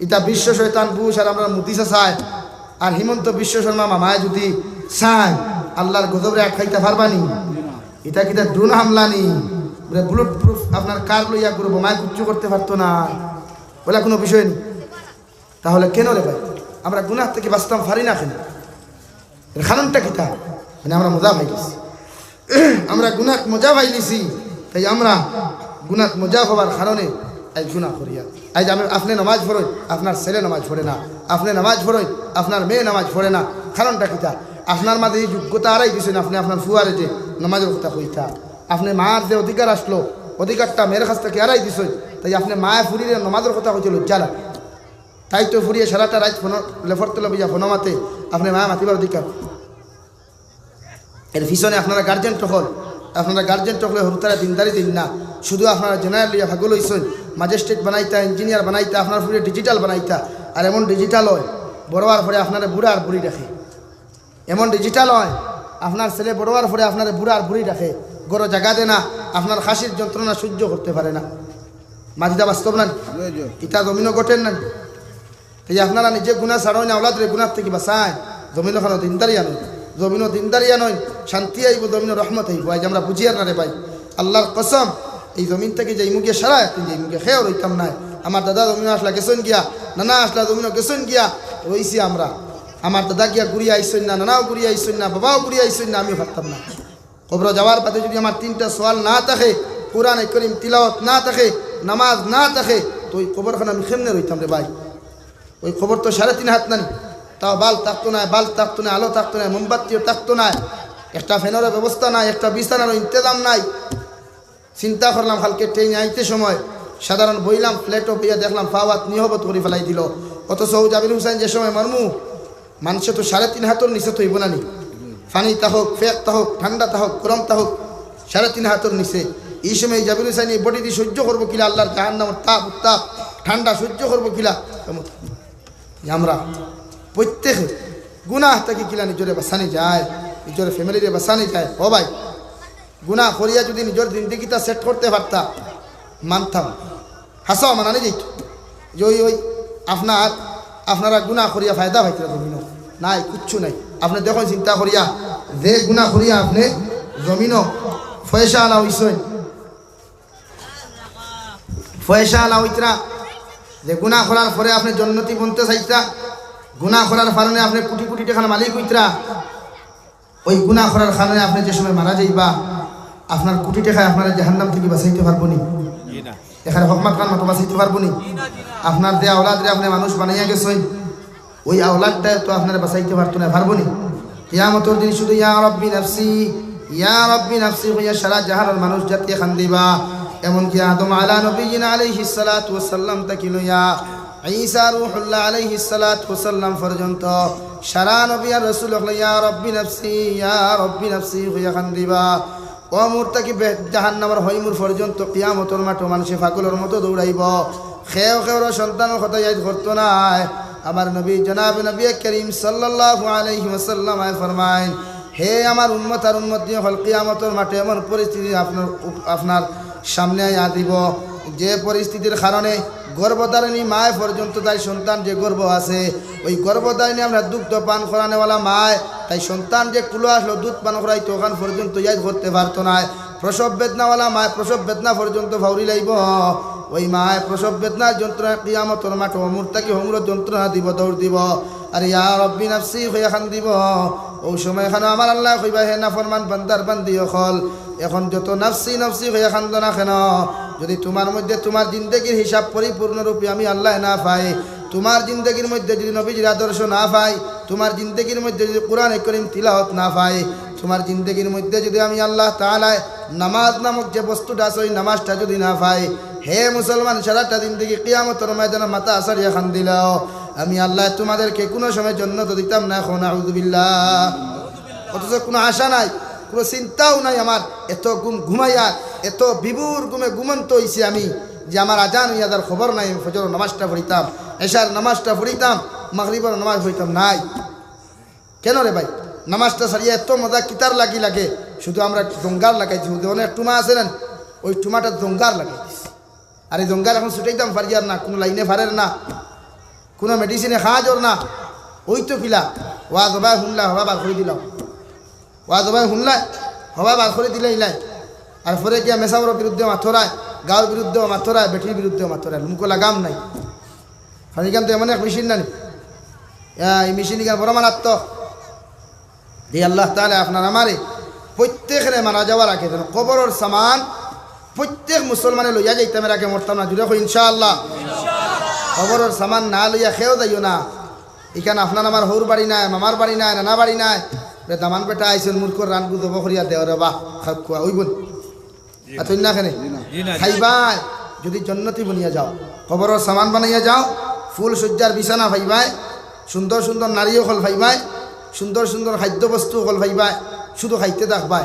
ইটা বিশ্ব শয়তান বুশ আর আমরা মুদিসা চাই আর হিমন্ত বিশ্ব শর্মা মামায় যদি চাই আল্লাহর গজবরে খাইতে পারবানি এটা কিটা ড্রোন হামলা নি বুলেট প্রুফ আপনার কার লইয়া করে বোমায় কুচ্ছু করতে পারতো না বলে কোনো বিষয় নেই। তাহলে কেন রে ভাই আমরা গুনাহ থেকে বাঁচতাম পারি না কেন? এর কারণটা কিটা? মানে আমরা মজা পাই গেছি, আমরা গুনাহ মজা পাই নিছি, তাই আমরা গুনাহ মজা হওয়ার কারণে আজ গুনাহ করিয়া। আজ আমি আপনি নামাজ পড়ই, আপনার ছেলে নামাজ পড়ে না, আপনি নামাজ পড়ই, আপনার মেয়ে নামাজ পড়ে না। কারণটা কিটা? আপনার মাঝে এই যোগ্যতা আড়াই দিয়েছেন, আপনি আপনার ফুয়ারে যে নামাজের কথা কইতা, আপনি মার যে অধিকার আসলো অধিকারটা মেয়ের কাছ থেকে আড়াই দিছেন, তাই আপনি মায়ে ফুরিয়ে নামাজের কথা কইতে লজ্জা লাগে। তাই তো ফুরিয়ে সারাটা রাত ফোন লেফরতে লবিয়া ফোন মাতে আপনি মায়া মাতিবার অধিকার। এর পিছনে আপনারা গার্জেন টকল, আপনারা গার্জেন টকলে হরুতারা দিনদারি দিন না, শুধু আপনারা জেনারেল লিয়া ভাগল হইছেন, ম্যাজিস্ট্রেট বানাইতা, ইঞ্জিনিয়ার বানাইতা, আপনার ফুরিয়ে ডিজিটাল বানাইতা। আর এমন ডিজিটাল হয় বড় হওয়ার পরে আপনারা বুড়া আর বুড়ি রাখে, এমন ডিজিটাল হয় আপনার ছেলে বড় হওয়ার পরে আপনার বুড়া আর বুড়ি রাখে, গড় জায়গা দে না, আপনার খাসির যন্ত্রণা সহ্য করতে পারে না। মাঝিদা বাস্তব না, ইটা জমিনও ঘটেন না। এই আপনারা নিজে গুণা ছাড়াই না, ওলাদের গুণার থেকে বাঁচায়। জমিনও খানো দিনদারিয়া নয়, জমিনও দিনদারিয়া নয়, শান্তি আইব, জমিনও রহমত আইব। আজ আমরা বুঝি আর না রে ভাই, আল্লাহর কসম এই জমিন থেকে যে মুখে সারায় তুই যে মুখে খেয়েও রইতাম নাই। আমার দাদা জমিন আসলা গেছেন গিয়া, নানা আসলা জমিনও গেছেন গিয়া, রইছি আমরা। আমার দাদা গিয়া ঘুরিয়ে আইসেন না, নানাও ঘুরিয়ে আইসেন না, বাবাও ঘুরিয়ে আইসেন না, আমি ভাবতাম না। কবর যাওয়ার পথে যদি আমার 3টা সোয়াল না থাকে, কোরআন করিম তিলাওয়াত না থাকে, নামাজ না থাকে, তো ওই কবরখানে আমি কেমনে রইতাম রে ভাই? ওই খবর তো 3.5 হাত নানি, তাও বাল থাকতো না, বাল থাকতো না, আলো থাকতো না, মোমবাতিও থাকতো না, একটা ফ্যানেরও ব্যবস্থা নাই, একটা বিছানারও ইন্তজাম নাই। চিন্তা করলাম কালকে ট্রেনে আইতে সময় সাধারণ বইলাম, ফ্ল্যাটও বইয়া দেখলাম ফাওয়াত নিহবত করে ফেলাই দিল। অথচ জাবির হুসাইন যে সময় মারমু মানুষে তো 3.5 হাতর নিচে তো হইব না নি, ফানি তাহক, ফেক তাহক, ঠান্ডা তাহক, গরম তাহক, 3.5 হাতর নিচে। এই সময় জাবির হুসাইন এই বডি দিয়ে সহ্য করবো কিলা, আল্লাহর জাহান্নামের তাপ উত্তাপ ঠান্ডা সহ্য করবো কিলা? আমরা প্রত্যেকে গুনাহ থেকে কিলা নিজরে বাঁচানি যায়, নিজের ফ্যামিলিরে বাঁচানি যায়। ও ভাই, গুনাহ করিয়া যদি নিজের জিন্দগিটা সেট করতে পারতা, মানতাম, হাসাও মানানি যেত যে ওই আপনারা গুনাহ করিয়া ফায়দা পাইতে জমিন নাই, কিচ্ছু নাই। আপনি দেখুন চিন্তা করিয়া যে গুনাহ করিয়া আপনি জমিন পয়সা আলা হইছেন, পয়সা আলা হইতরা, যে গুনাহ করার পরে আপনি জন্নতি বনতে চাইতা, গুনাহ করার কারণে আপনি কোটি কোটি টাকার মালিক হইতরা, ওই গুনাহ করার কারণে আপনি যে সময় মারা যাইবা, আপনার কোটি টাকায় আপনারা জাহান্নাম থেকে বাঁচাইতে পারবো নি? এখানে হকমাত খান মতো বাঁচাইতে পারবো নি? আপনার যে আওলাদরে আপনি মানুষ বানাইয়া গেছেন, ওই আওলাদটায় তো আপনারা বাঁচাইতে পারতো না, পারবো নি? কিয়ামতের দিন শুধু ইয়া রাব্বি নাফসি, ইয়া রাব্বি নাফসি হইয়া সারা জাহানের মানুষ জাতি খান দিবা। এমনকি আদম আলা নবীনা আলাইহিস সালাতু ওয়াস সালাম থেকে লইয়া ঈসা রূহুল্লাহ আলাইহিস সালাতু ওয়াস সালাম পর্যন্ত সারা নবী আর রাসূল ইয়া রাব্বি নাফসি, ইয়া রাব্বি নাফসি হইয়া খান দিবা। ও মুরতাকি জাহান্নামের হইমুর পর্যন্ত কিয়ামতের মাঠে মানুষে পাগলের মতো দৌড়াইব। খেও সন্তানের কথা ইয়াদ করতো না। আমার নবী জনাব নবী করিম সাল্লাল্লাহু আলাইহি ওয়াসাল্লাম ফরমায়েন, হে আমার উম্মত আর উম্মতি হল, কিয়ামতের মাঠে এমন পরিস্থিতি আপনার সামনে আয়া দিব, যে পরিস্থিতির কারণে গর্ভধারিণী মায় পর্যন্ত তাই সন্তান যে গর্ভ আছে, ওই গর্ভধারিণী আমরা দুগ্ধ পান করানেওয়ালা মায়, তাই সন্তান যে কুলো আসলো দুধ পান করাইতো, ওখান পর্যন্ত ইয়াদ করতে পারতো না। প্রসব বেদনাওয়ালা মায় প্রসব বেদনা পর্যন্ত ফাউরি লাইব, ওই মায় প্রসব বেদনার যন্ত্রণা কিয়ামতের মাঠে মুরতাকি হুমর যন্ত্রণা দিব, দৌড় দিব, আর ইয়া রাব্বি নাফসি হইয়া খান দিব। ওই সময় এখানে আমার আল্লাহ কইবা, হে নাফরমান বান্দার বান্দি হল, এখন যত নাফসি নাফসি হইয়া খান্দ না কেন, যদি তোমার মধ্যে তোমার জিন্দগির হিসাব পরিপূর্ণরূপে আমি আল্লাহ না পাই, তোমার জিন্দগির মধ্যে যদি নবীজির আদর্শ না পাই, তোমার জিন্দগির মধ্যে যদি কোরআন করিম তিলাওয়াত না পাই, তোমার জিন্দগির মধ্যে যদি আমি আল্লাহ তাআলা নামাজ নামক যে বস্তুটা আছে ওই নামাজটা যদি না পাই, হে মুসলমান সারাটা জিন্দগি কিয়ামতের ময়দানে মাথা আসারিয়া খান দিলাও, আমি আল্লাহ তোমাদেরকে কোনো সময় জান্নাত দিতাম না। এখন আউযুবিল্লাহ। অথচ কোনো আশা নাই, কোনো চিন্তাও নাই আমার। এত ঘুমাইয়া এত বিভোর ঘুমে ঘুমন্ত হইছি আমি, যে আমার আজান ইয়াদার খবর নাই। ফজর নামাজটা পড়িতাম, এশার নামাজটা পড়িতাম, মাগরিবের নামাজ পড়িতাম নাই। কেন রে ভাই? নামাজটা সারিয়া এত মজা কিতার লাগে, শুধু আমরা জঙ্গার লাগাইছি। অনেক টুমা আছে না, ওই টুমাটা জঙ্গার লাগাইছি। আর এই জঙ্গার এখন ছুটাইতাম পারি আর না, কোনো লাইনে ফারের না। কোনো মেডিসিনে খাওয়া জোর না, ওই তো কিলা ওয়াজ হবাই শুনলা হবা বার করে দিলাম, ওয়াজ হবাই শুনলাই হবা বার করে দিলে ইলাই। আর পরে গিয়া মেসাবর বিরুদ্ধে মাথরায়, গাঁর বিরুদ্ধেও মাথরায়, বেটির বিরুদ্ধেও মাথরায়, মুখ লাগাম নাই। খালি তো এমন এক মেশিন নানি, এই মেশিন ইকান বড় মারাত্মক। দিয়ে আল্লাহ তাআলা আপনার আমারে প্রত্যেকের মারা যাওয়ার আগে যেন কবরের সামান প্রত্যেক মুসলমানে লইয়া যাইতাম, এর আগে মরতাম না। জুড়ে কই ইনশাআল্লাহ। কবরের সামান না লইয়া খেয়েও যাইও না। এখানে আপনার আমার হৌর বাড়ি নাই, মামার বাড়ি নাই, নানা বাড়ি নাই, দামান বেটা আইসেন মূর্খর রান গুদ বখরিয়া দেওয়ারে বাহ খাপ খুয়া ওই বোন এতই না খেনে খাইবাই। যদি জন্নতি বনিয়া যাও, কবরের সামান বানাইয়া যাও, ফুল সজ্জার বিছানা ভাইবাই, সুন্দর সুন্দর নারীও হল ভাইবাই, সুন্দর সুন্দর খাদ্যবস্তু হল ভাইবাই, শুধু খাইতে দেখবাই।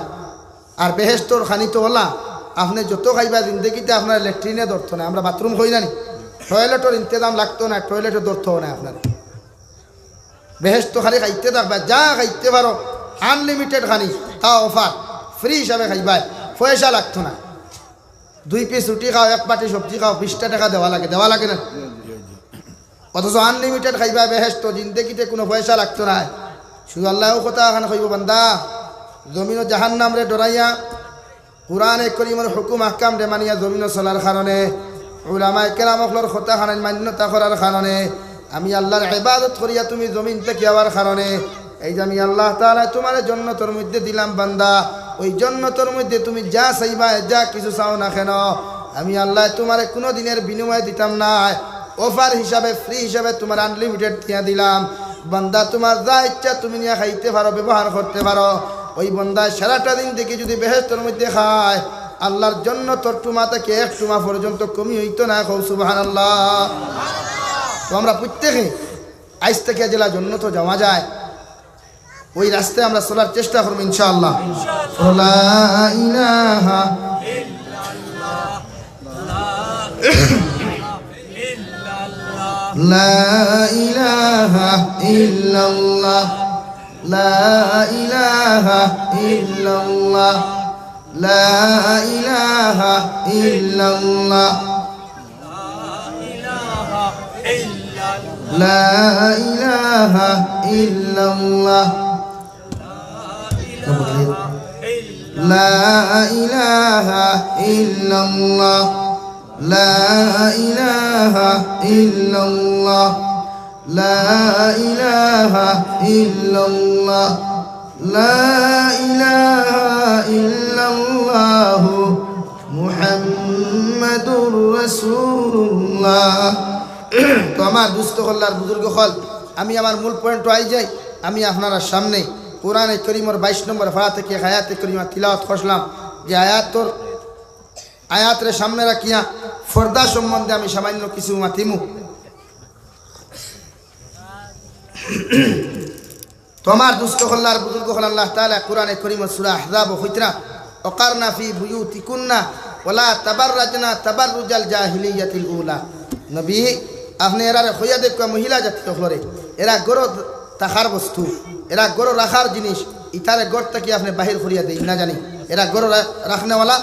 আর বেহেস্তর খানি তো হলা আপনি যত খাইবা জিন্দগিতে আপনার ল্যাট্রিনে ধরতো না। আমরা বাথরুম হই জানি, টয়লেটের ইন্তজাম লাগতো না, টয়লেটে ধরতো না আপনার। বেহেস্ত খালি খাইতে থাকবা, যা খাইতে পারো আনলিমিটেড খানি, তা অফার ফ্রি হিসাবে খাইবাই, পয়সা লাগতো না। 2 পিস রুটি খাও, 1 বাটি সবজি খাও, 20 টাকা দেওয়া লাগে না? অথচ আনলিমিটেড খাইবা বেহেস্ত, জিন্দগিতে কোনো পয়সা লাগতো না। শুধু আল্লাহও কথা এখানে কইব, বান্দা জমিনও জাহান্নাম রে ডরাইয়া কুরআনে কারীমের হুকুম আহকাম রে মানিয়া জমিনও চলার কারণে, উলামায়ে কেরামকলর কথা খানান মান্যতা করার কারণে, আমি আল্লাহর ইবাদত করিয়া তুমি জমিন থেকে যাওয়ার কারণে, এই যে আমি আল্লাহ তাআলা তোমার জান্নাতের মধ্যে দিলাম বান্দা, ওই জান্নাতের মধ্যে তুমি যা চাইবা, যা কিছু চাও না কেন, আমি আল্লাহ তোমার কোনো দিনের বিনিময় দিতাম না, অফার হিসাবে ফ্রি হিসাবে তোমার আনলিমিটেড দিয়া দিলাম। বান্দা তোমার যা ইচ্ছা তুমি নিয়ে খাইতে পারো, ব্যবহার করতে পারো। ওই বান্দা সারাটা দিন থেকে যদি বেহেশতের মধ্যে খায়, আল্লাহর জান্নাতের টুমা থেকে 1 টুমা পর্যন্ত কমি হইতো না। কও সুবহানাল্লাহ। তো আমরা প্রত্যেকে আজ থেকে জেলা জান্নাত যাওয়া যায়, ওই রাস্তায় আমরা চলার চেষ্টা করব ইনশাআল্লাহ। লা ইলাহা লা ইলাহা ইল্লাল্লাহ, লা ইলাহা ইল্লাল্লাহ, লা ইলাহা ইল্লাল্লাহ, লা ইলাহা ইল্লাল্লাহ, লা ইলাহা ইল্লাল্লাহ, লা ইলাহা ইল্লাল্লাহ, লা ইলাহা ইল্লাল্লাহ, লা ইলাহা ইল্লাল্লাহ মুহাম্মাদুর রাসূলুল্লাহ। তো আমার দুস্থ হল্লার বুজুর্গ হল, আমি আমার মূল পয়েন্ট আই যাই। আমি আপনারা সামনে কোরআনে কারীমের 22 নম্বর পারা থেকে আয়াতে কারীমা তিলাওয়াত করলাম। যে আয়াতের সামনে রাখিয়া ফর্দা সম্বন্ধে আমি সামান্য কিছু মাতিমু। তোমার দুস্থ হল্লার বুজুর্গ হল আল্লাহ তাআলা কোরআনে কারীমের সূরা আহজাব হইতরা ওয়াকারনা ফি বুয়ুতিকুন্না ওয়ালা তাবাররাজনা তাবাররুজাল জাহিলিয়াতিল উলা। নবী আপনি এরা হইয়া দেখো মহিলা জাতীয় হলরে, এরা গরো তাহার বস্তু, এরা গরো রাখার জিনিস, ইতারে গড় থেকে আপনি বাহির করিয়া দেই না জানি। এরা গরো রাখনেওয়ালা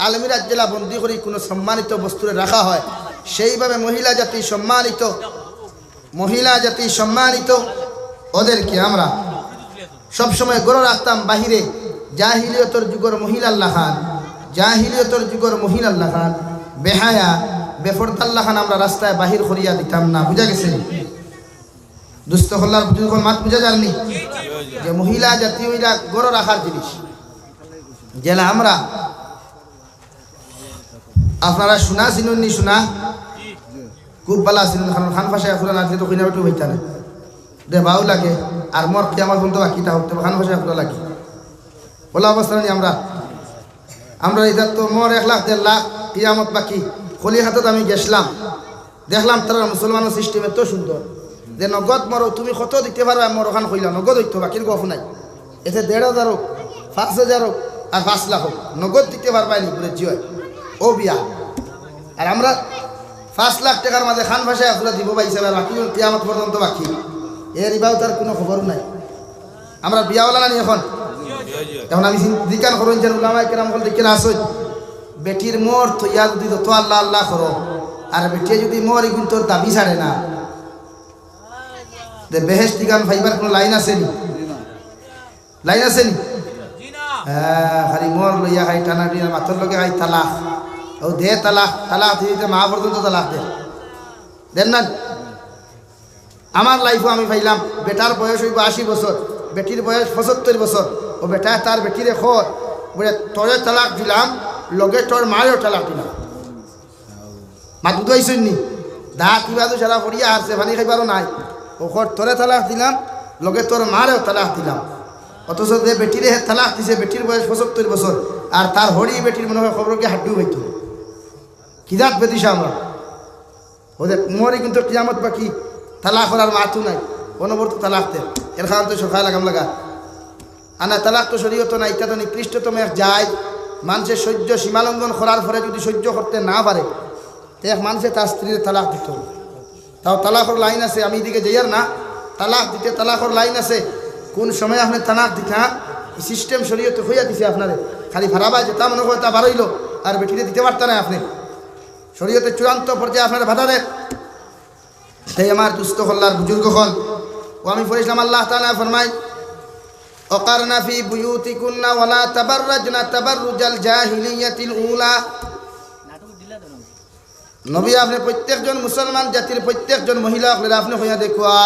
আলমিরা জেলা বন্দি করি কোনো সম্মানিত বস্তুরে রাখা হয়, সেইভাবে মহিলা জাতি সম্মানিত ওদেরকে আমরা সবসময় গরো রাখতাম বাহিরে। জাহিলিয়তর যুগের মহিলাল্লাহ খান, জাহিলিয়তর যুগের মহিলাল্লাহ খান বেহায়া বেফরদাল্লাহ খান আমরা রাস্তায় বাহির করিয়া দিতাম না। বুঝা গেছে? দুস্থ হল্লার বুজুর্গ মাত বুঝা যাননি যে মহিলা জাতীয় গরো রাখার জিনিস, জেলা আমরা আপনারা শোনা চিনুননি, শোনা খুব বালা চিনুন। খান ফাঁসায় ফুরা না তো কিনা বেটু হইতা না দে বাউ লাগে, আর মর কি আমার বন্ধু বাকিটা হতে খান ফাঁসায় ফুরা লাগে বলা অবস্থা নেই। আমরা ইধার তো মর 1 লাখ 1.5 লাখ কিয়ামত বাকি। খলি হাতত আমি গেছিলাম, দেখলাম তারা মুসলমানের সিস্টেম এত সুন্দর যে নগদ মরো তুমি কত দিতে পারো, মর ওখান কইলাম নগদ হইতো বাকির গফ নাই। এতে 1,500 হোক 5,000 হোক আর 5 লাখ হোক নগদ দিতে পারবাই নি বলে জিও ও বিয়া। আর আমরা 5 লাখ টাকার মাঝে খান ভাষায় আপনারা দিব পাইছে, আর বাকি কিয়ামত পর্যন্ত বাকি। এর ইবাও তার কোনো খবর নাই। আমরা বিয়াওয়ালা নানি এখন আমি জিজ্ঞান করুন যে উলামায়ে কেরাম বল দেখে আসো বেটির মোর থইয়া যদি তো আল্লাহ আল্লাহ করো, আর বেটিয়ে যদি মোর এগুন তোর দাবি ছাড়ে না, যে বেহেশতি গান ফাইবার কোনো লাইন আছে নি? লাইন আছে নি? হ্যাঁ, খালি মোর লইয়া খাই টানা টিনা মাথর লগে খাই তালাক। ও দে তালাক, তালাক দিতে মা পর্যন্ত তালাক দেন না। আমার লাইফও আমি পাইলাম, বেটার বয়স হইব 80 বছর, বেটির বয়স 75 বছর। ও বেটা তার বেটিরে খোঁজ বলে তোরে তালাক দিলাম, লগে তোর মায়েরও তালাক দিলাম। মা দুধ হইছেন নি? দাঁত কিবাদু সারা পড়িয়া আসছে, পানি খাইবারও নাই। ও তোরে তালাক দিলাম, লগে তোর মারেও তালাক দিলাম। অথচ যে বেটিরে তালাক দিছে, বেটির বয়স 75 বছর, আর তার হরি বেটির মনে হয় খবরকে হাড্ডু হইত। কি দাঁত বেদিস আমরা ওদের মোরই কিন্তু কিয়ামত বাকি তালাক করার মাথু নাই, অনবরত তালাক দেন। এর কারণ তো সকাল লাগাম লাগা আনা তালাক তো শরীয়ত নাই। এটা তো নিকৃষ্টতম এক যায়। মানুষের সহ্য সীমালঙ্ঘন করার পরে যদি সহ্য করতে না পারে, তো এক মানুষে তার স্ত্রীর তালাক দিত। তাও তালাকর লাইন আছে, আমি এদিকে যাইয়ার না। তালাক দিতে তালাকর লাইন আছে। কোন সময় আপনি তালাক দিতে, হ্যাঁ সিস্টেম শরীয়তে হইয়া দিছে আপনারে। খালি ভাড়াবাই যেটা মনে হয় তা বাড়ইল, আর বেটিতে দিতে পারত না আপনি। শরীয়তের চূড়ান্ত পর্যায়ে আপনারা বাধা দেন। সেই আমার দুস্থ হল্লার বুজুর্গ হল ও আমি পড়েছিলাম, আল্লাহ তাআলা ফরমায় ওয়াকারনা ফি বুয়ুতিকুন্না ওয়ালা তাবাররাজনা তাবাররুজাল জাহিলিয়াতিল উলা। নবী আপনি প্রত্যেকজন মুসলমান জাতির প্রত্যেকজন মহিলা আপনি হইয়া দেখুয়া,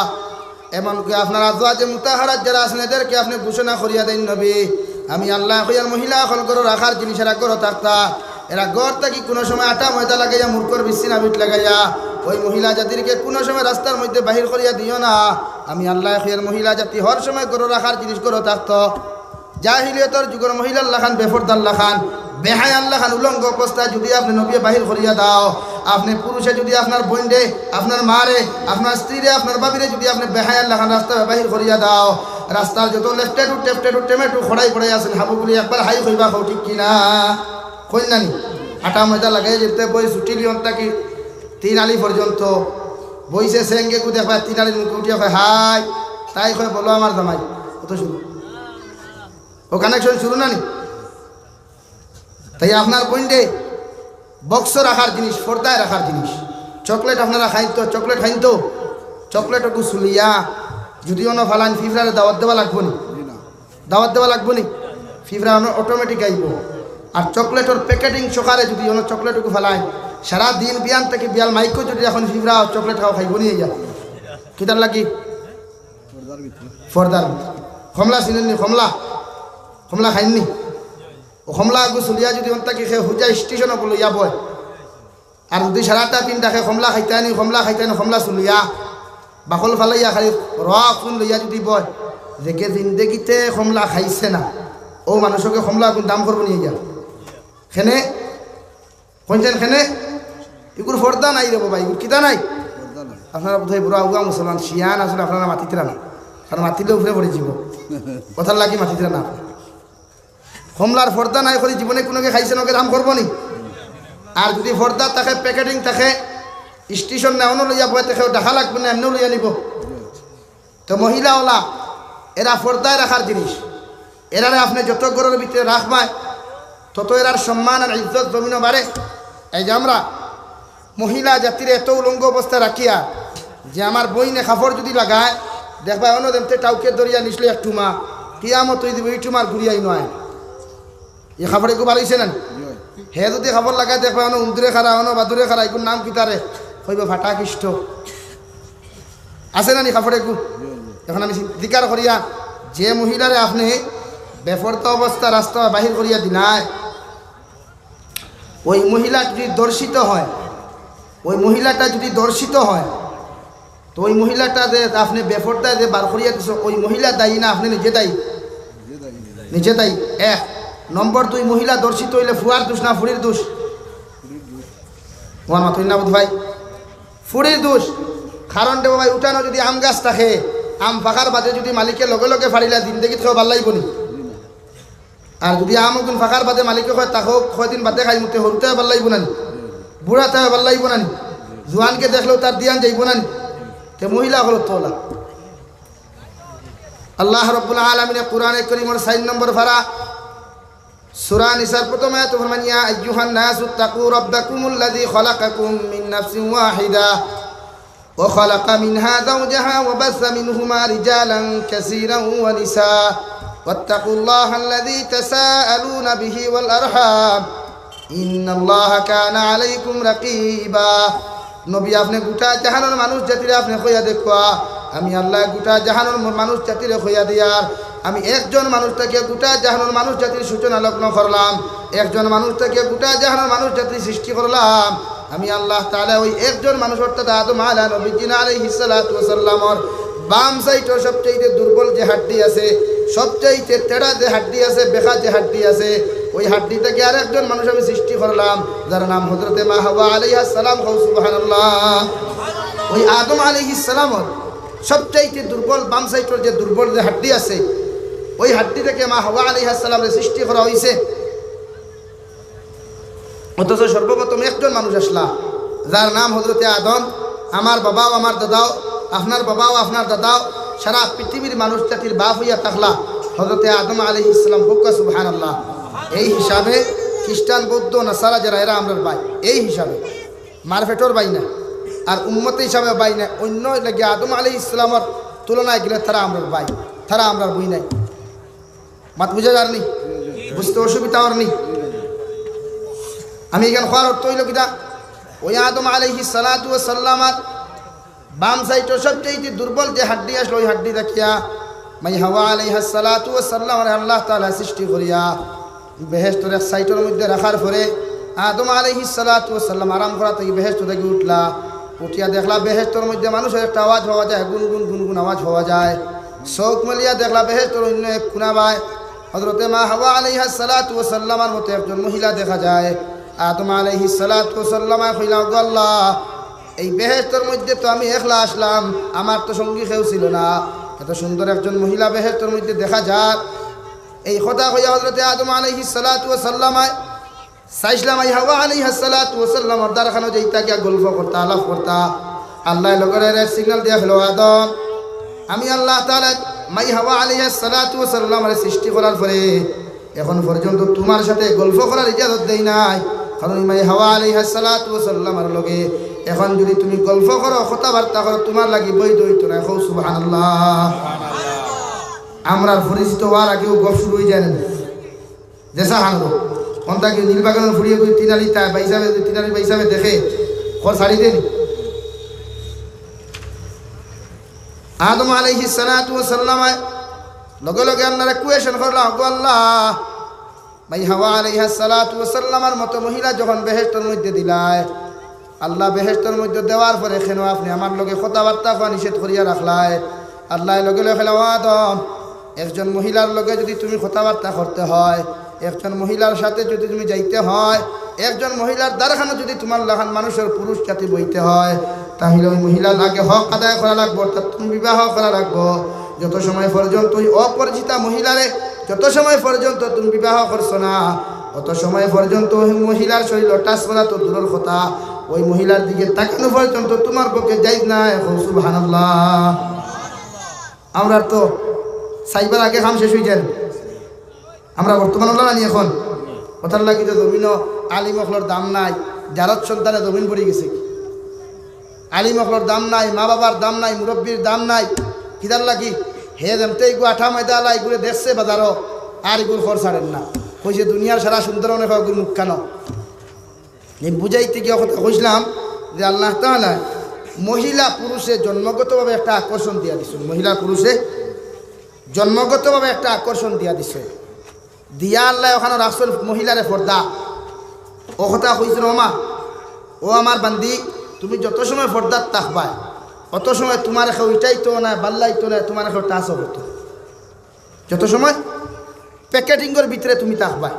এমনকি আপনার আজওয়াজে মুতাহারাত যারা আছেন এদেরকে আপনি ঘোষণা করিয়া দেন, নবী আমি আল্লাহ হইয়ার মহিলা হল করো রাখার জিনিস এরা করো থাকতা। এরা গড় থাকি কোনো সময় আটা ময়দা লাগাইয়া মূর্খর বিচ্ছিনা বিট লাগাইয়া ওই মহিলা জাতিরকে কোনো সময় রাস্তার মধ্যে বাহির করিয়া দিও না। আমি আল্লাহ হইয়ার মহিলা জাতি হর সময় গরো রাখার জিনিস করো থাকত। জাহিলিয়তর যুগের মহিলার লাখান বেফরদার লাখান বেহায় আল্লাহ খান উলঙ্গ অবস্থায় যদি আপনি নবী বাহির করিয়া দাও, আপনি পুরুষে যদি আপনার বোনরে, আপনার মারে, আপনার স্ত্রীরে, আপনার বাবিরে যদি আপনি বেহায় আল্লাহ খান রাস্তা বাহির করিয়া দাও, রাস্তার যত লেফটেডু টেফটেডু টেমেটু খড়াই খড়াই আছেন হাবুগুলি একবার হাই হইবা হও, ঠিক কিনা কই নানি? আটা ময়দা লাগাই যেতে বই ছুটি লিয়নটা কি 3 আলি পর্যন্ত বইছে সেঙ্গে কু দেখবা 3 আলির মুখে উঠিয়া কয় হাই, তাই কয় বলো আমার জামাই কত শুরু ও কানেকশন শুরু নানি। তাই আপনার বইন্ডে বক্স রাখার জিনিস, পর্দায় রাখার জিনিস। চকলেট আপনারা খাইতো, চকলেট খাইতো, চকলেট একটু চুলিয়া যদিও না ফালান ফিফরারে দাওয়াত দেওয়া লাগবো নি? দাওয়াত দেওয়া লাগবো নি? ফিফরা অটোমেটিক আইব। আর চকলেটের প্যাকেটিং সকালে যদি অন্য চকলেট একটু ফেলায়, সারাদিন বিয়ান থেকে বিয়াল মাইকো যদি এখন ফিফরা চকলেট খাওয়া খাইব নিয়ে যা কিতার লাগি ফর্দার কমলা চিনেননি? কমলা কমলা খাইননি? ও কমলা আগু চুলিয়া যদি অন্তাকে খে হুজা স্টেশনে বলো ইয়া বয়, আর যদি সারাটা দিন দেখে কমলা খাইতে আনি, কমলা খাইতে আনি, কমলা চুলিয়া বাকল ফালাইয়া খালি রুন লইয়া যদি বয়, দেখে জিন্দেগিতে কমলা খাইছে না ও মানুষকে কমলা আগুন দাম করবো নিয়ে যা খেনে কইছেন খেনে এগুলো ফর্দা নাই রে বাবা, এগুলো কিতা নাই। আপনারা বোধহয় বুড়া উগা মুসলমান শিয়ান আসলে আপনারা মাতিতে না, কারণ মাতিলে উপরে পড়ে যাব কথার লাগি মাতিতে না। কমলার ফর্দা নাই করে জীবনে কোনোকে খাইছেন ওকে দাম করবো নি? আর যদি ফর্দা থাকে প্যাকেটিং থাকে স্টেশন নেওয়ানো লইয়া বয়ে থাকে দেখা লাগবে না, এমনিও লইয়া নিব। তো মহিলাওয়ালা এরা ফর্দায় রাখার জিনিস, এরারে আপনি যত গরুর ভিতরে রাখবায় তত এরার সম্মান আর ইজ্জত জমিনও বাড়ে। এই যে আমরা মহিলা জাতির এত উলঙ্গ অবস্থা রাখিয়া যে আমার বইনে কাপড় যদি লাগায় দেখবা অন্য দেমতে টাউকে দরিয়া নিসলে একটু মা কিয়ামত তুই দিব এইটু মার ঘুরিয়াই নয় এই কাপড় একটু বাড়াইছে না হে যদি কাপড় লাগায় দেখবা অন্য উন্দুরে খারা অন্য বাদুরে খারা এগুলোর নাম কিতারে হইব ফাটা খ্রিস্ট আছে না নি কাপড় একটু। এখন আমি জিকার করিয়া যে মহিলারে আপনি বেফরত অবস্থা রাস্তা বাহির করিয়া দিনায়, ওই মহিলা যদি দর্শিত হয়, ওই মহিলাটা যদি দর্শিত হয় তো ওই মহিলাটা যে আপনি বেফরতায় যে বার করিয়া দিছ ওই মহিলা দায়ী না আপনি নিজে দায়ী? নিজে দায়ী। 1 নম্বর 2 মহিলা দর্শিত হইলে ফুয়ার দোষ না ফুড়ির দোষ? তোমার মাথুই না বোধ ভাই ফুড়ির দোষ। কারণ দেব ভাই উঠানো যদি আম গাছ থাকে আম ফাঁকার বাদে যদি মালিকের লগে লগে ফাড়িলা জিন্দেগিত খেয়ে ভাল লাগব নি? আর যদি আম গুণ ফাঁকার বাদে মালিকে হয় তাকেও কয়দিন বাদে খাই মুতে হরুতে ভাল লাগব না, বুড়াতে ভাল লাগব না, জোয়ানকে দেখলেও তার দিয়ান যাইব না। তে মহিলা হল তোলা। আল্লাহ রাব্বুল আলামিন কোরআনে কারীমের 4 নম্বর পারা সূরা নিসার প্রথম আয়াতে ফরমান ইয়া আইয়ুহান নাসু তাকু রাব্বাকুমুল্লাযী খালাকাকুম মিন নাফসিন ওয়াহিদা وخلق منها زوجها وبث منهما رجالا كثيرا ونساء واتقوا الله الذي تساءلون به والأرحام إن الله كان عليكم رقيبا নবী আপনি গোটা জাহানের মানুষ জাতিরে আপনি কইয়া দেখবা আমি আল্লাহ গোটা জাহানের মানুষ জাতিরে কইয়া দিয়ার আমি একজন মানুষ থেকে গোটা জাহানের মানুষ জাতির সূচনা লগ্ন করলাম একজন মানুষ থেকে গোটা জাহানের মানুষ জাতির সৃষ্টি করলাম আমি আল্লাহ তাআলা ওই একজন মানুষ অর্থাৎ আদম আলাইহিস সালাতু ওয়াস সালামের বাম সাইডের সবচেয়ে দুর্বল যে হাড্ডি আছে সবচেয়ে তেড়া যে হাড্ডি আছে বেকা যে হাড্ডি আছে ওই হাড্ডি থেকে আরেকজন মানুষ আমি সৃষ্টি করলাম যার নাম হযরতে মা হাওয়া আলাইহিস সালাম সুবহানাল্লাহ ওই আদম আলাইহিস সালামের সবচেয়ে দুর্বল বাম সাইডের যে দুর্বল যে হাড্ডি আছে ওই হাড্ডি থেকে মা হাওয়া আলাইহিস সালামের সৃষ্টি করা হয়েছে অথচ সর্বপ্রথম একজন মানুষ আসলা যার নাম হযরতে আদম আমার বাবাও আমার দাদাও আপনার বাবাও আপনার দাদাও সারা পৃথিবীর মানুষ জাতির বাপ হইয়া থাকলা হযরতে আদম আলাইহিস সালাম হুক্কা সুবহানাল্লাহ এই হিসাবে খ্রিস্টান বৌদ্ধ নাসারা যারা এরা আমরার ভাই এই হিসাবে মারফেটর ভাই না আর উম্মত হিসাবে ভাই না অন্য লাগে আদম আলাইহিস সালামের তুলনায় গেলে তারা আমরার ভাই তারা আমরার বই নাই মাত বুঝা যারনি বুঝতে অসুবিধা আর নেই আমি এখানে খাওয়ার অর্থ হইল কিনা ওই আদম আলাইহিস সালাতু ওয়াস সালামার বাম সাইডের সবচেয়ে দুর্বল যে হাড্ডি আসলো ওই হাড্ডি দেখিয়া মাই হাওয়া আলাইহিস সালাতু ওয়াস সালাম আল্লাহ তাআলা সৃষ্টি করিয়া বেহেশতের এক সাইডের মধ্যে রাখার পরে আদম আলাইহিস সালাতু ওয়াস সালাম আরাম করা থেকে বেহেশত থেকে উঠলা উঠিয়া দেখলা বেহেশতের মধ্যে মানুষের একটা আওয়াজ হওয়া যায় গুনগুন গুনগুন আওয়াজ হওয়া যায় চোখ মেলিয়া দেখলা বেহেশতের অন্য এক কোনা ভাই হযরতে মা হাওয়া আলাইহিস সালাতু ওয়াস সালামের মতো একজন মহিলা দেখা যায় আদম আলাইহিস সালাতু ওয়াস সালাম কইলা গো আল্লাহ এই বেহেশতের মধ্যে তো আমি একলা আসলাম আমার তো সঙ্গী কেউ ছিল না এত সুন্দর একজন মহিলা বেহেশতের মধ্যে দেখা যায় এই কথা কইয়া হযরতে আদম আলাইহিস সালাতু ওয়াস সালাম সাইসলাম আই হাওয়া আলাইহিস সালাতু ওয়াস সালাম দারখানো যাইতা গিয়া গল্প করতা আলাপ করতা আল্লাহ লগরের সিগন্যাল দিয়া হলো আদম আমি আল্লাহ তাআলা মাই হাওয়া আলাইহিস সালাতু ওয়াস সালামের সৃষ্টি করার পরে এখন পর্যন্ত তোমার সাথে গল্প করার ইজাজত দেই নাই কারণ মাই হাওয়া আলাইহিস সালাতু ওয়াস সালামের লগে এখন যদি তুমি গল্প করো কথাবার্তা করো তোমার লাগি বৈধ হইতো না কও সুবহানাল্লাহ আমরার পরিচিত হওয়ার আগেও গপ শুরু হয়ে যায় না দেশা হানবো কোনটাকে নীলবাগানের ফুরিয়ে করে তিনালি তা বাইসাবে তিনালি বাইসাবে দেখে খর ছাড়ি দেন আদম আলাইহিস সালাতু ওয়াস সালাম লগে লগে আল্লাহর কোয়েশন করলাম গো আল্লাহ মাই হাওয়া আলাইহিস সালাতু ওয়াস সালামের মতো মহিলা যখন বেহেশতের মধ্যে দিলায় আল্লাহ বেহেশতের মধ্যে দেওয়ার পরে কেন আপনি আমার লগে কথাবার্তা কোয়া নিষেধ করিয়া রাখলায় আল্লাহ লগে লগে খেলা আদম একজন মহিলার লগে যদি তুমি কথাবার্তা করতে হয় একজন মহিলার সাথে যদি তুমি যাইতে হয় একজন মহিলার দ্বারখানা যদি তোমার লাগান মানুষের পুরুষ জাতি বইতে হয় তাহলে ওই মহিলার আগে হক আদায় করা লাগবো অর্থাৎ তুমি বিবাহ করা লাগবো যত সময় পর্যন্ত ওই অপরিচিতা মহিলারে যত সময় পর্যন্ত তুমি বিবাহ করছো না অত সময় পর্যন্ত ওই মহিলার শরীর টাচ করা তো দূরের কথা ওই মহিলার দিকে তাকানো পর্যন্ত তোমার পক্ষে যাই না এখন সুবহানাল্লাহ আমরা তো সাইবার আগে কাম শেষ হয়ে যান আমরা বর্তমান হলো না এখন কথার লাগি তো জমিনও আলিম অখলোর দাম নাই জারত সন্তানে জমিন পড়ে গেছে আলিম অখলোর দাম নাই মা বাবার দাম নাই মুরব্বীর দাম নাই কিদার লাগি হে যেমতে এগুলো আঠা ময়দা আলা এগুলো দেখছে বাজারও আর এগুলো খর ছাড়েন না কইছে দুনিয়ার সারা সুন্দর অনেক এগুলো মুখ কেন বুঝাইতে গিয়ে কথা কইছিলাম যে আল্লাহ তাআলা মহিলা পুরুষে জন্মগতভাবে একটা আকর্ষণ দিয়া দিছে মহিলা পুরুষে জন্মগতভাবে একটা আকর্ষণ দিয়া দিছে দিয়া আল্লাহ ওখানে রাসূল মহিলারে পর্দা ও কথা কইছিল ওমা ও আমার বান্দি তুমি যত সময় পর্দার থাকবা অত সময় তোমার এখন ওইটাইতো না বাল্লাইতো না তোমার এখন টাচও করতো যত সময় প্যাকেটিংয়ের ভিতরে তুমি থাকবা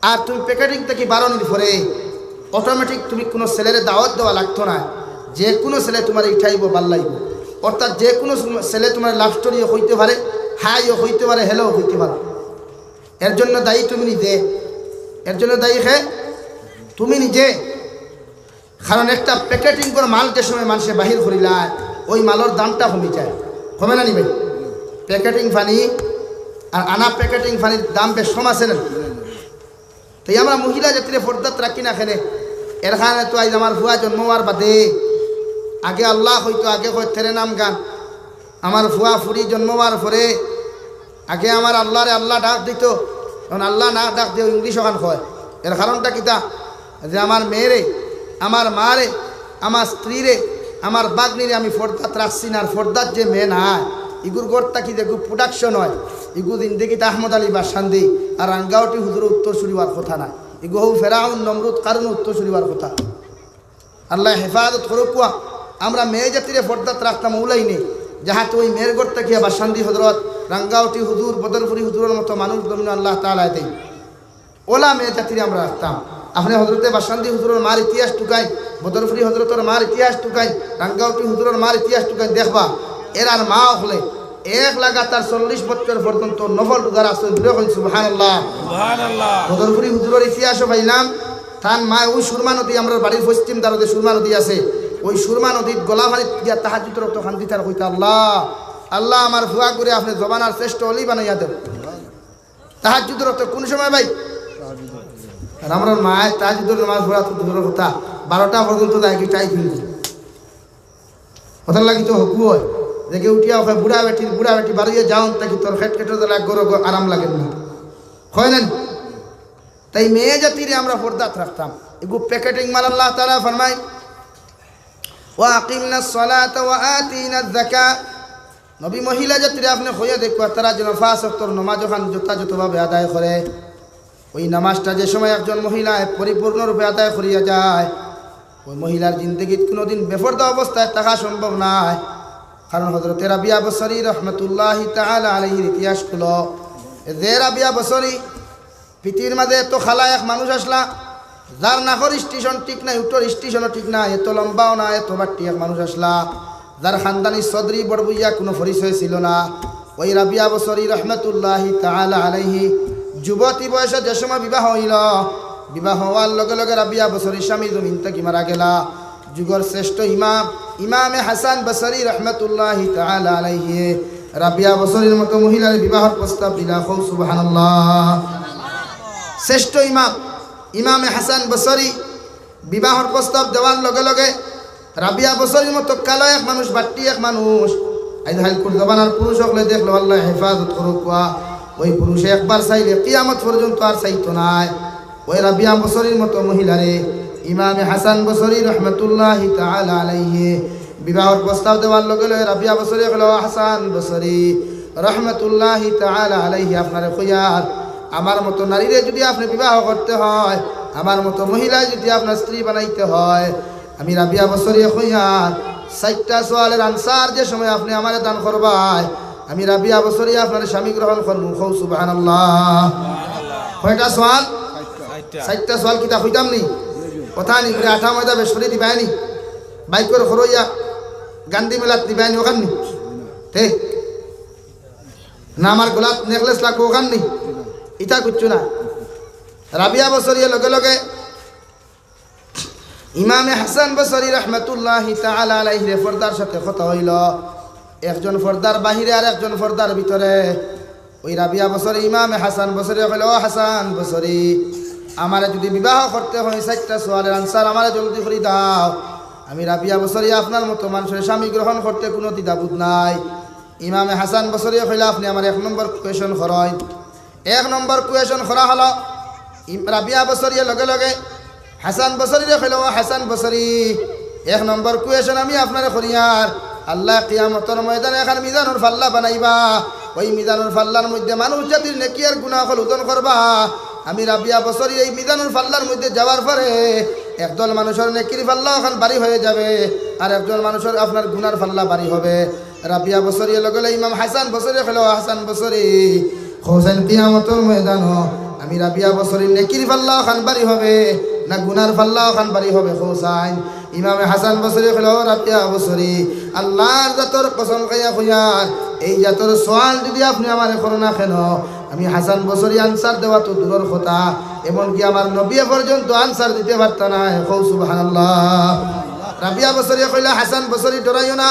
আর তুমি প্যাকেটিং থেকে বারণের পরে অটোমেটিক তুমি কোনো ছেলের দাওয়াত দেওয়া লাগতো না যে কোনো ছেলে তোমার ইঠাইব বাল্লাইব অর্থাৎ যে কোনো ছেলে তোমার লাভ স্টোরিও হইতে পারে হাইও হইতে পারে হেলেও হইতে পারে এর জন্য দায়ী তুমি নিজে এর জন্য দায়ী তুমি নিজে কারণ একটা প্যাকেটিং করে মাল যে সময় মানুষের বাহির করিলায় ওই মালের দামটা কমে যায় কমে না নিবে প্যাকেটিং ফানি আর আনা প্যাকেটিং ফানির দাম বেশ কম আছে না তাই আমরা মহিলা জাতিরে ফর্দাত রাখি না খেলে এরখানে তো আজ আমার ভুয়া জন্ম হওয়ার বাদে আগে আল্লাহ হইতো আগে তেরে নাম গান আমার ফুয়া ফুরি জন্মবার পরে আগে আমার আল্লাহরে আল্লাহ ডাক দিত কারণ আল্লাহ না ডাক দিয়ে ইংলিশ ওখান হয় এর কারণটা কিতা যে আমার মেয়েরে আমার মারে আমার স্ত্রীরে আমার বাগ্নিরে আমি ফর্দাত রাখছি না আর ফর্দাত যে মেয়ে না ইগুর গড়টা কি দেখু প্রোডাকশন হয় ইগু জিন্দেগিতে আহমদ আলী বাসান্দি আর আঙ্গাওটি হুজুর উত্তর শুরিবার কথা না ইগু হু ফেরাউন নমরুদ কারণ উত্তর শুরিবার কথা আল্লাহ হেফাজত করুকুয়া আমরা মেয়ে জাতিরে ফর্দাত রাখতাম উলাই নেই যাহাতে ওই মেয়ের গড়টা কি বাসান্দি হজরত রাঙ্গাওটি হুজুর বদরপুরি হুজুরের মতো মানুষ দমিন আল্লাহ তাআলা দেই ওলা মেয়ে জাতিরে আমরা রাখতাম আপনি হজরতে বাসান্দি হুজুরের মার ইতিহাস টুকাই বদরপুরি হজরতের মার ইতিহাস টুকাই রাঙ্গাওটি হুজুরের মার ইতিহাস টুকাই দেখবা এরার মা হলে এক লাগাতার 40 বছর পর্যন্ত নফল রোজার আসল দূরে হইল সুবহানাল্লাহ সুবহানাল্লাহ বদরপুরি হুজুরের ইতিহাসও পাইলাম তান মা ওই সুরমা নদী আমরা বাড়ির পশ্চিম দারদে সুরমা নদী আছে ওই সুরমা নদীর গলাভারি গিয়া তাহাজ্জুদের তো শান্তি তার কইতা আল্লাহ আল্লাহ আমার ফুয়া করে আপনি জবানার শ্রেষ্ঠ অলি বানাইয়া দেন তাহাজ্জুদের তো কোন সময় ভাই আর আমরা মায়ের তাহাজ্জুদের নামাজ পড়া তো দূরের কথা 12টা পর্যন্ত যায় কি টাই কিন্তু কথা লাগি তো হকু হয় দেখে উঠিয়া ওখানে বুড়া বেটি বাড়িয়ে যাও তাকে তোর খেট খেটে দিলে গরো আরাম লাগে না হয় না তাই মেয়ে জাতিরে আমরা ফরদাত রাখতাম এগু প্যাকেটিং মাল আল্লাহ তাআলা ফরমায় ওয়া আকিমনাস সালাতা ওয়া আতিনাজ যাকাত নবী মহিলা জাতিরে আপনি হইয়া দেখবা তারা যেন 5 ওয়াক্ত নামাজ ওখান যথাযথভাবে আদায় করে ওই নামাজটা যে সময় একজন মহিলা পরিপূর্ণরূপে আদায় করিয়া যায় ওই মহিলার জিন্দগিত কোনোদিন বেফরদা অবস্থায় থাকা সম্ভব নয় কারণ হযরত রাবিয়া বসরি রহমতুল্লাহি তাআলা আলাইহির ইতিহাস হলো যে রাবিয়া বসরি পৃথিবীর মাঝে এত খালা এক মানুষ আসলা যার নাখর স্টেশন ঠিক নাই উত্তর স্টেশনও ঠিক নাই এত লম্বাও না এত বাট্টি এক মানুষ আসলা যার খানদানি সদরি বড় বুইয়া কোনো পরিচয় ছিল না ওই রাবিয়া বসরি রহমতুল্লাহি তাআলা আলাইহি যুবতী বয়সে যে সময় বিবাহ হইল বিবাহ হওয়ার লগে লগে রাবিয়া বসরি স্বামী জমিন থেকে মারা গেলা যুগর শ্রেষ্ঠ ইমামে হাসান বসরি রহমতুল্লাহি তাআলা আলাইহি রাবিয়া বসরির মতো মহিলার বিবাহের প্রস্তাব দিলা খুব সুবহানাল্লাহ শ্রেষ্ঠ ইমামে হাসান বসরি বিবাহের প্রস্তাব দেওয়ার লগে লগে রাবিয়া বসরির মতো কালো এক মানুষ বাট্টি এক মানুষ আইজ হাইলকুল জবানার পুরুষ হলে দেখলো আল্লাহ হেফাজত করুক ওই পুরুষে একবার চাইলে কিয়ামত পর্যন্ত আর চাইতো নাই ওই রাবিয়া বসরির মতো মহিলারে ইমামে হাসান বসরি রহমতুল্লাহি তাআলা আলাইহি বিবাহের প্রস্তাব দেওয়ার লগে লগে রাবিয়া বসরি হলো হাসান বসরি রহমতুল্লাহি তাআলা আলাইহি আপনারে কইয়ার আমার মতো নারীরে যদি আপনি বিবাহ করতে হয় আমার মতো মহিলা যদি আপনার স্ত্রী বানাইতে হয় আমি রাবিয়া বসরি কইয়ার 60টা সোয়ালের আনসার যে সময় আপনি আমারে দান করবাই আমি রাবিয়া বসরি আপনার স্বামী গ্রহণ করবো খুব সুবহানাল্লাহ কয়টা সোয়াল 60টা সোয়াল কিতা কইতাম নি কথা নি করে 8 ময়দা বেসরি দিবানি বাইকর খরইয়া গান্ধী মেলাত দিবানি ওখান নি ঠিক না আমার গোলাপ নেকলেস লাগবো ওখান নি ইটা কিচ্ছু না রাবিয়া বসরিয়া লগে লগে ইমামে হাসান বসরি রহমতুল্লাহি তাআলা আলাইহি ফরদার সাথে কথা হইল একজন ফরদার বাহিরে আর একজন ফরদার ভিতরে ওই রাবিয়া বসরি ইমামে হাসান বসরি কইল ও হাসান বসরি আমারে যদি বিবাহ করতে হয় 60টা সোয়ালের আনসার আমারে জলদি করে দাও আমি রাবিয়া বসরি আপনার মতো মানুষের স্বামী গ্রহণ করতে কোনো দ্বিধাবোধ নাই ইমামে হাসান বসরি কইল আপনি আমার 1 নম্বর কোয়েশন করেন 1 নম্বর কোয়েশন করা হলো রাবিয়া বসরির লগে লগে হাসান বসরিরে কইল হাসান বসরি 1 নম্বর কোয়েশন আমি আপনারে করিয়ার আল্লাহ কিয়ামতের ময়দানে এখন মিজানুর ফাল্লা বানাইবা ওই মিজানুর ফাল্লার মধ্যে মানুষ জাতির নেকি আর গুনাহ ওজন করবা আমি রাবিয়া বসরি এই মিজানুর ফাল্লার মধ্যে যাওয়ার পরে একদল মানুষের নেকির ফাল্লা এখন বাড়ি হয়ে যাবে আর একজন মানুষের আপনার গুনার ফাল্লা বাড়ি হবে রাবিয়া বসরি লগে ইমাম হাসান বসরি কইল হাসান বসরি হোসেন কিয়ামতের ময়দানে আমি রাবিয়া বসরি নেকির ফাল্লা এখন বাড়ি হবে না গুনার ফাল্লা এখন বাড়ি হবে হোসেন ইমামে হাসান বসরি কইল রাবিয়া বসরি আল্লাহর জাতর কসম খাইয়া কইয়ার এই জাতর সওয়াল যদি আপনি আমারে করোনা কেন আমি হাসান বসরি আনসার দেওয়া তো দূরের কথা এমনকি আমার নবী পর্যন্ত আনসার দিতে পারত না খুব সুবহানাল্লাহ রাবিয়া বসরি কইল হাসান বসরি ডরাইও না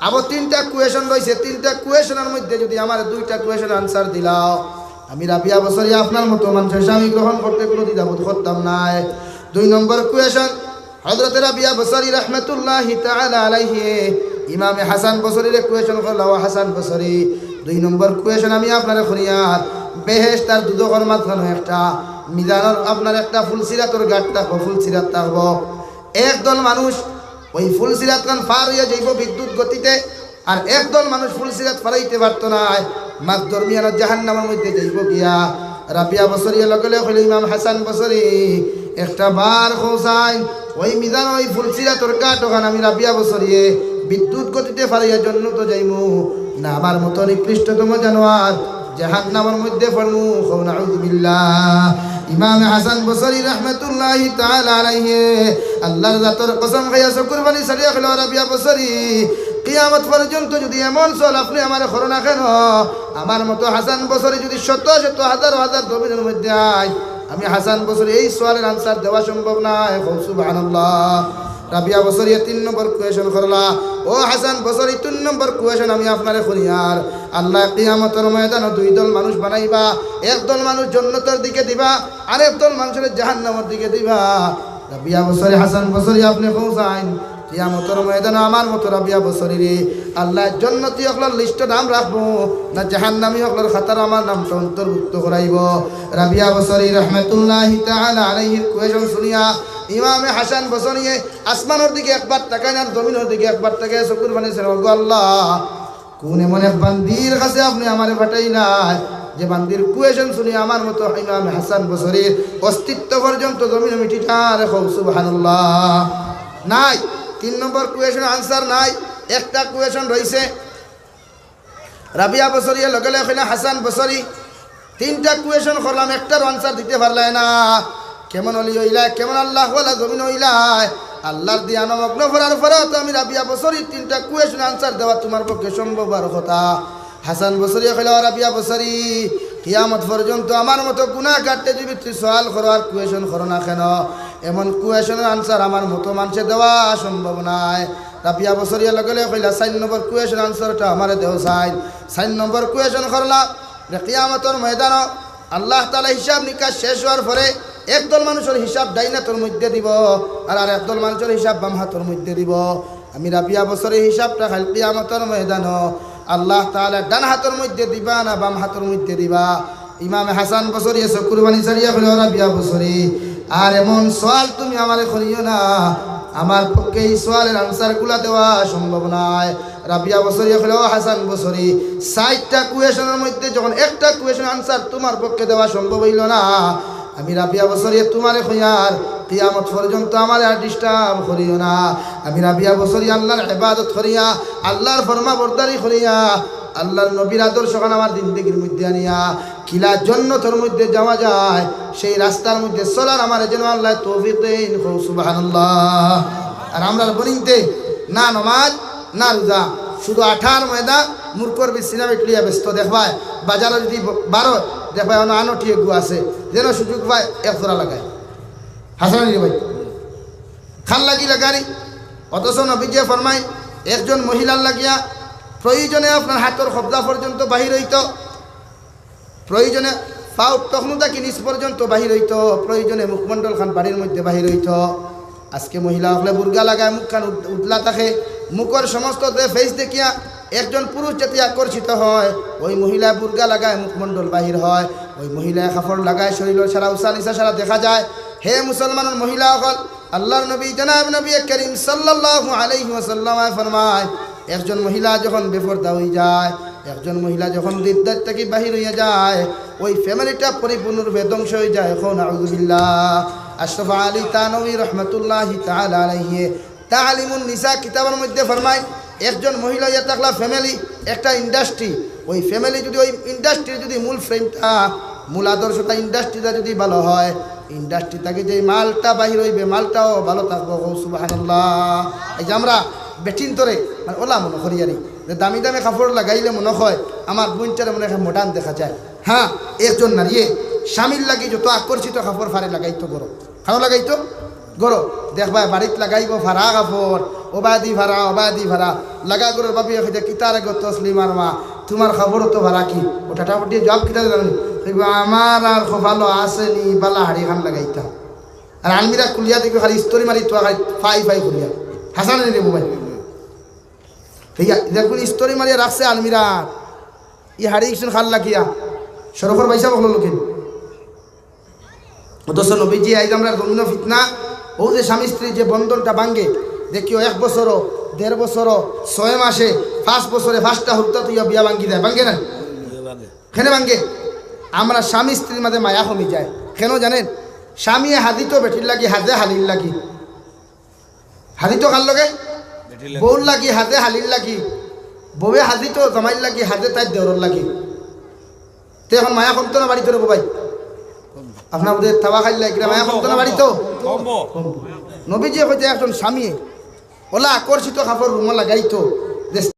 আবার 3টা কোয়েশন রয়েছে 3টা কোয়েশনের মধ্যে যদি আমার 2টা কোয়েশন আনসার দিলাও আমি রাবিয়া বসরি আপনার মতো মানুষের স্বামী গ্রহণ করতে কোনো দ্বিধাবোধ করতাম না 2 নম্বর কোয়েশন হযরত রাবিয়া বসরি রাহমাতুল্লাহি তাআলা আলাইহি ইমামে হাসান বসরির কোয়েশন করলো, হাসান বসরি 2 নম্বর কোয়েশন আমি আপনারে করিয়ার বেহেশত আর দুদকের মাঝখানে একটা মিজানের আপনার একটা ফুলসিরাতর গাট থাকবো, ফুলসিরাত থাকবো। একদল মানুষ ওই ফুলসিরাত খান পার হইয়া যাইব বিদ্যুৎ গতিতে, আর একদল মানুষ ফুলসিরাত পারাইতে পারতো না, মাঝ দরমিয়ানত জাহান্নামের মধ্যে যাইব গিয়া। রাবিয়া বসরি লগলে কইল ইমাম হাসান বসরি একটা বার খোসাই ওই মিজান ওই ফুলসিরাতর গাট ওখানে আমি রাবিয়া বসরিয়ে বিদ্যুৎ গতিতে পারাইয়া জন্য তো যাইমু না আমার মতো নিকৃষ্টতম জানোয়ার জাহান্নামের মধ্যে পড়মু। নাউযু বিল্লাহ। ইমাম হাসান বসরি রাহমাতুল্লাহি তাআলা আলাইহি আল্লাহর জাতের কসম খাইয়া শুকর বানি সারিয়া খেলো রাবিয়া বসরি কিয়ামত পর্যন্ত যদি এমন চল আপনি আমার করোনা কেন, আমার মতো হাসান বসরি যদি শত শত হাজার হাজার জমিনের মধ্যে আয়, আমি হাসান বসরি এই সোয়ালের আনসার দেওয়া সম্ভব নয়। সুবহানাল্লাহ। রাবিয়া বসরি 3 নম্বর কোয়েশন করলা, ও হাসান বসরি 3 নম্বর কোয়েশন আমি আপনারে করিয়ার আল্লাহ কিয়ামতের ময়দানে 2 দল মানুষ বানাইবা, একদল মানুষ জান্নাতের দিকে দিবা, আর একদল মানুষের জাহান্নামের দিকে দিবা। রাবিয়া বসরি হাসান বসরি আপনি পৌঁছাইন কিয়ামতের ময়দানে আমার মতো রাবিয়া বসরি রে আল্লাহ জান্নাতি হকলার লিস্টে নাম রাখবো না জাহান্নামী হকলার খাতার আমার নামটা অন্তর্ভুক্ত করাইব। রাবিয়া বসরি রাহমাতুল্লাহি তাআলা আলাইহির কোয়েশন শুনিয়া ইমামে হাসান বসরি আসমানের দিকে একবার তাকায় আর জমিনের দিকে একবার তাকায় শুকর বানিয়েছেন, ও আল্লাহ কোন এমন এক বান্দির কাছে আপনি আমারে পাঠাইলাই যে বান্দির কোয়েশন শুনি আমার মতো ইমামে হাসান বসরির অস্তিত্ব পর্যন্ত জমিনে মিটিটা রেখো। সুবহানাল্লাহ। নাই 3 নম্বর কোয়েশন আনসার নাই, একটা কোয়েশন রয়েছে। রাবিয়া বসরি লগে লগে হাসান বসরি 3টা কোয়েশন করলাম, একটার আনসার দিতে পারলাই না। কেমন অলি হইলাই, কেমন আল্লাহ ওয়ালা জমিন হইলাই, আল্লাহর দিয়া নমগ্ন করার পরেও তো আমি রাবিয়া বসরি 3টা কোয়েশন আনসার দেওয়া তোমার পক্ষে সম্ভব আর কথা। হাসান বসরি কইল, রাবিয়া বসরি কিয়ামত পর্যন্ত আমার মতো গুনাহ কাটতে যদি তুই সওয়াল করো আর কোয়েশন করো না কেন, এমন কোয়েশনের আনসার আমার মতো মানুষে দেওয়া সম্ভব নয়। রাবিয়া বসরি লগে লগে কইলা 4 নম্বর কোয়েশন আনসারটা আমারে দেও। 4 নম্বর কোয়েশন করলা কিয়ামতের ময়দান আল্লাহ তাআলা হিসাব নিকাশ শেষ হওয়ার পরে একদল মানুষের হিসাব ডাইনাতর মধ্যে দিব, আর একদল মানুষের হিসাব বাম হাতের মধ্যে দিব। আমি রাবিয়া বসরির হিসাবটা খালি কিয়ামতের ময়দান আল্লাহ তাআলা ডান হাতের মধ্যে দিবা না বাম হাতের মধ্যে দিবা। ইমামে হাসান বসরি এসে কুরবানি সারিয়া হলো রাবিয়া বসরি আর এমন সওয়াল তুমি আমারে করিও না, আমার পক্ষে এই সওয়ালের আনসারগুলা দেওয়া সম্ভব নয়। রাবিয়া বসরি হলো হাসান বসরি 60টা কোয়েশনের মধ্যে যখন একটা কোয়েশন আনসার তোমার পক্ষে দেওয়া সম্ভব হইল না, আমি রাবিয়া বসরি তোমারে কইয়ার কিয়ামত পর্যন্ত আমার আর ডিস্টার্ব করিও না। আমি রাবিয়া বসরি আল্লাহর ইবাদত করিয়া আল্লাহর ফরমাবরদারি করিয়া আল্লাহর নবীর আদর্শ আমার জিন্দেগির মধ্যে আনিয়া কিলা জান্নাতের মধ্যে যাওয়া যায় সেই রাস্তার মধ্যে চলার আমার যেন আল্লাহ তৌফিক দেন। সুবহানাল্লাহ। আর আমরা বনিতে না নামাজ না রোজা, শুধু 18 ময়দা মূর্খর সিনেমা ক্লিয়া ব্যস্ত দেখবায়, বাজারে যদি 12 দেখবায় আনঠিয়ে গু আছে যেন সুযোগ পায় 1 জোড়া লাগায় হাসানি ভাই খান লাগি লাগানি। অথচ নবীজি ফরমায় একজন মহিলার লাগিয়া প্রয়োজনে আপনার হাতের কবজা পর্যন্ত বাহির হইত, প্রয়োজনে পাও তখন কি নিচ পর্যন্ত বাহির হইত, প্রয়োজনে মুখমণ্ডল খান বাড়ির মধ্যে বাহির হইত। আজকে মহিলা হলে বুর্গা লাগায়, মুখ খান উতলা থাকে, মুখের সমস্ত ফেস দেখিয়া একজন পুরুষ যাতে আকর্ষিত হয়, ওই মহিলা বুর্গা লাগায় মুখমণ্ডল বাহির হয়, ওই মহিলায় কাপড় লাগায় শরীরের সারা উষা নিশা সারা দেখা যায়। হে মুসলমানের মহিলা হল আল্লাহর নবী জনাব নবী করিম সাল্লাল্লাহু আলাইহি ওয়াসাল্লাম ফরমায় একজন মহিলা যখন বেপরদা হয়ে যায়, একজন মহিলা যখন দিদার থেকে বাহির হয়ে যায়, ওই ফ্যামিলিটা পরিপূর্ণরূপে ধ্বংস হয়ে যায়। এখন আউযু বিল্লাহ। আশরাফ আলী তানভী রাহমাতুল্লাহি তাআলা আলাইহি তালিমুন নিসা কিতাবের মধ্যে ফরমায় একজন মহিলা ইয়া থাকলা ফ্যামিলি একটা ইন্ডাস্ট্রি, ওই ফ্যামিলি যদি ওই ইন্ডাস্ট্রির যদি মূল ফ্রেমটা মূল আদর্শটা ইন্ডাস্ট্রিটা যদি ভালো হয়, ইন্ডাস্ট্রি থেকে যে মালটা বাহির হইবে মালটাও ভালো থাকবো। সুবহানাল্লাহ। এই যে আমরা বেটিন তোরে মানে ওলা মনে করি আরি যে দামি দামি কাপড় লাগাইলে মনে হয় আমার বোনটারে মনে হয় মডার্ন দেখা যায়। হ্যাঁ, একজন নারীয়ে স্বামীর লাগি যত আকর্ষিত কাপড় ফারে লাগাইতো গরো খানো লাগাইতো গরো দেখবা বাড়িত লাগাইব ভাড়া কাপড় ওবাদি ভাড়া লাগা গরোর বাবি কিতার আগে তসলিমার মা তোমার খবরও তো ভাড়া কি ও টাটাপটি জব কিতা জানি আমার আর ভালো আসেনি বালা হাড়ি খান লাগাইতা আর আলমিরা খুলিয়া দেখো খালি স্তরি মারি তো ফাই ফাই খুলিয়া হাসান রে মোবাইল দেখুন স্তরি মারিয়া রাখছে আলমিরা ই হারি ইসুন খাল লাখিয়া সরফর পয়সা বকল লোকেন অথচ নবীজি আইজ আমরা জমিন ফিতনা ও যে স্বামী স্ত্রীর যে বন্ধনটা ভাঙ্গে দেখিও 1 বছরও 1.5 বছরও 6 মাসে 5 বছরে 5টা হত্যা তুইয়া বিয়া ভাঙ্গি দেয় ভাঙ্গে না কেন ভাঙ্গে আমরা স্বামী স্ত্রীর মাঝে মায়া কমি যায় কেন জানেন স্বামী হাদিত বেটির লাগি হাজে হালির লাগি হাদিত কার লগে বউর লাগি হাজে হালির লাগি বউয়ে হাজিত জামাইর লাগি হাজে তাই দেওয়ার লাগি তো এখন মায়া কমতো না বাড়িতে রবো ভাই আপনার ওদের তাওয়া খাইলে মায়া কমতো না বাড়িত নবীজি হইতে একজন স্বামী ওলা আকর্ষিত কাপড় রুমা লাগাইতো